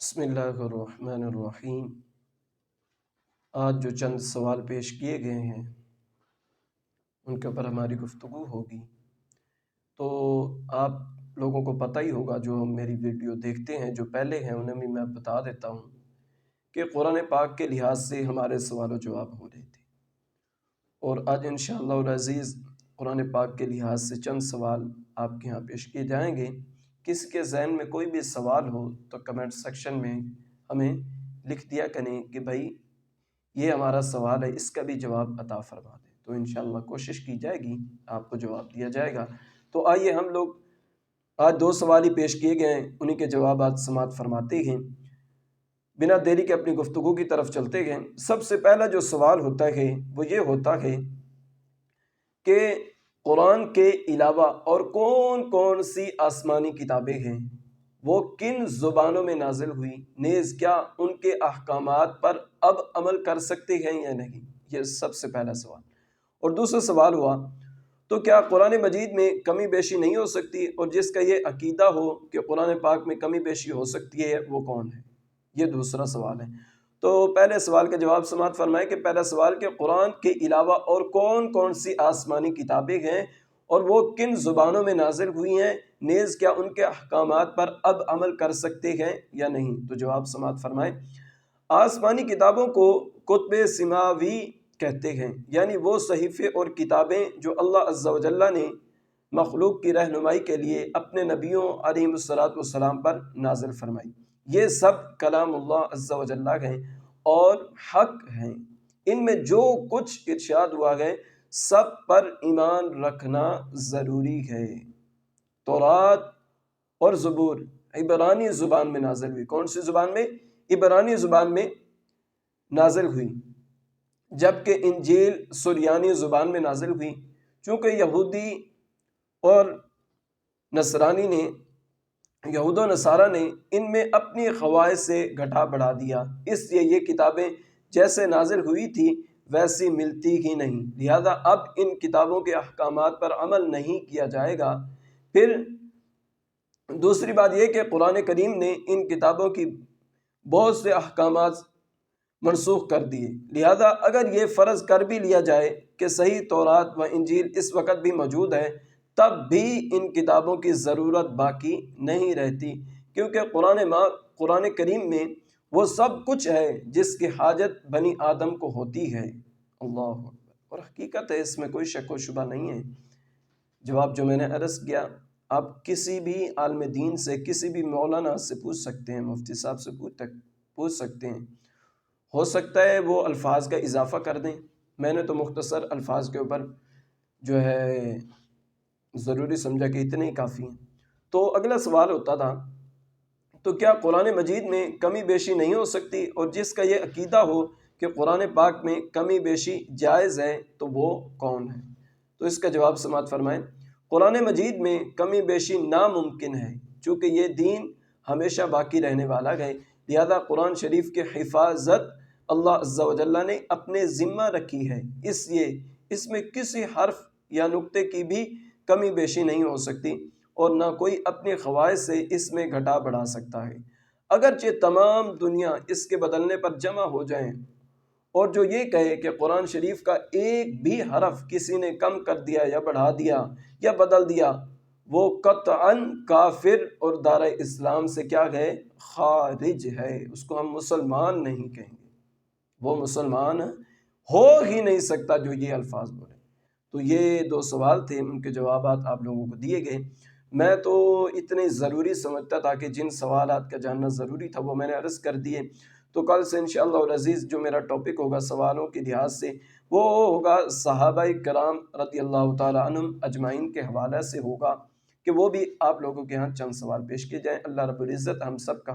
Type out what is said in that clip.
बिस्मिल्लाहिर्रहमानिर्रहीम। आज जो चंद सवाल पेश किए गए हैं उनके ऊपर हमारी गुफ्तगू होगी। तो आप लोगों को पता ही होगा, जो मेरी वीडियो देखते हैं, जो पहले हैं, उन्हें भी मैं बता देता हूँ कि कुरान पाक के लिहाज से हमारे सवाल व जवाब हो रहे थे। और आज इंशाअल्लाह अज़ीज़ कुरान पाक के लिहाज से चंद सवाल आपके यहाँ पेश किए जाएंगे। किसी के ज़हन में कोई भी सवाल हो तो कमेंट सेक्शन में हमें लिख दिया करें कि भाई ये हमारा सवाल है, इसका भी जवाब अता फरमा दें। तो इंशाअल्लाह कोशिश की जाएगी, आपको जवाब दिया जाएगा। तो आइए हम लोग आज दो सवाल ही पेश किए गए हैं, उन्हीं के जवाब आज समाअत फरमाते हैं। बिना देरी के अपनी गुफ्तगू की तरफ चलते हैं। सबसे पहला जो सवाल होता है वो ये होता है कि कुरान के अलावा और कौन कौन सी आसमानी किताबें हैं, वो किन ज़ुबानों में नाजिल हुई, नेज़ क्या उनके अहकामात पर अब अमल कर सकते हैं या नहीं। ये सबसे पहला सवाल। और दूसरा सवाल हुआ, तो क्या कुरान मजीद में कमी बेशी नहीं हो सकती, और जिसका ये अकीदा हो कि कुरान पाक में कमी बेशी हो सकती है वो कौन है। ये दूसरा सवाल है। तो पहले सवाल का जवाब समाअत फरमाएं कि पहला सवाल कि कुरान के अलावा और कौन कौन सी आसमानी किताबें हैं और वो किन ज़ुबानों में नाजिल हुई हैं, नेज़ क्या उनके अहकामात पर अब अमल कर सकते हैं या नहीं। तो जवाब समाअत फरमाएं। आसमानी किताबों को कुतुब सिमावी कहते हैं, यानी वो सहीफ़े और किताबें जो अल्लाह अज़्ज़ा व जल्ला ने मखलूक की रहनुमाई के लिए अपने नबियों अलैहिस्सलातु वस्सलाम पर नाजिल फरमाई। ये सब कलामुल्लाह अज़्ज़ा व जल्ला हैं और हक हैं। इनमें जो कुछ इरशाद हुआ है सब पर ईमान रखना ज़रूरी है। तौरात और ज़बूर इब्रानी ज़ुबान में नाजिल हुई। कौन सी ज़ुबान में? इब्रानी ज़ुबान में नाजिल हुई। जबकि इंजील सुरियानी ज़ुबान में नाजिल हुई। चूँकि यहूदी और नसरानी ने यहूद व नसारा ने इनमें अपनी ख़वाइश से घटा बढ़ा दिया, इसलिए ये किताबें जैसे नाजिल हुई थी वैसी मिलती ही नहीं। लिहाजा अब इन किताबों के अहकामात पर अमल नहीं किया जाएगा। फिर दूसरी बात यह कि कुरान करीम ने इन किताबों की बहुत से अहकामात मनसूख कर दिए। लिहाजा अगर ये फ़र्ज़ कर भी लिया जाए कि सही तौरात व इंजील इस वक्त भी मौजूद है, तब भी इन किताबों की ज़रूरत बाकी नहीं रहती, क्योंकि कुरान करीम में वो सब कुछ है जिसकी हाजत बनी आदम को होती है। अल्लाह अकबर। और हकीकत है, इसमें कोई शक व शुबा नहीं है। जवाब जो मैंने अर्ज़ किया, आप किसी भी आलिम दीन से, किसी भी मौलाना से पूछ सकते हैं, मुफ्ती साहब से पूछ सकते हैं। हो सकता है वो अल्फाज का इजाफ़ा कर दें। मैंने तो मुख्तसर अल्फाज के ऊपर जो है ज़रूरी समझा कि इतने ही काफ़ी हैं। तो अगला सवाल होता था, तो क्या कुरान मजीद में कमी बेशी नहीं हो सकती, और जिसका ये अकीदा हो कि कुरान पाक में कमी बेशी जायज़ है तो वो कौन है। तो इसका जवाब समाअत फरमाएं। कुरान मजीद में कमी बेशी नामुमकिन है, चूँकि ये दीन हमेशा बाकी रहने वाला है। लिहाजा कुरान शरीफ के हिफाजत अल्लाह अज़्ज़ा व जल्ला ने अपने ज़िम्मा रखी है, इसलिए इसमें किसी हर्फ या नुक्ते की भी कमी बेशी नहीं हो सकती, और ना कोई अपनी ख्वाहिश से इसमें घटा बढ़ा सकता है। अगरचे तमाम दुनिया इसके बदलने पर जमा हो जाएं, और जो ये कहे कि कुरान शरीफ का एक भी हरफ किसी ने कम कर दिया या बढ़ा दिया या बदल दिया, वो कतअन काफिर और दारा इस्लाम से क्या है, खारिज है। उसको हम मुसलमान नहीं कहेंगे, वो मुसलमान हो ही नहीं सकता जो ये अल्फाज बोले। तो ये दो सवाल थे, उनके जवाब आप लोगों को दिए गए। मैं तो इतने ज़रूरी समझता था कि जिन सवालात का जानना ज़रूरी था वो मैंने अर्ज़ कर दिए। तो कल से इंशाअल्लाह अज़ीज़ जो मेरा टॉपिक होगा सवालों के लिहाज से, वो होगा सहाबाए कराम रज़ियल्लाहु ताला अन्हुम अजमाइन के हवाले से होगा, कि वो भी आप लोगों के यहाँ चंद सवाल पेश किए जाएँ। अल्लाह रब्बुल इज़्ज़त हम सब का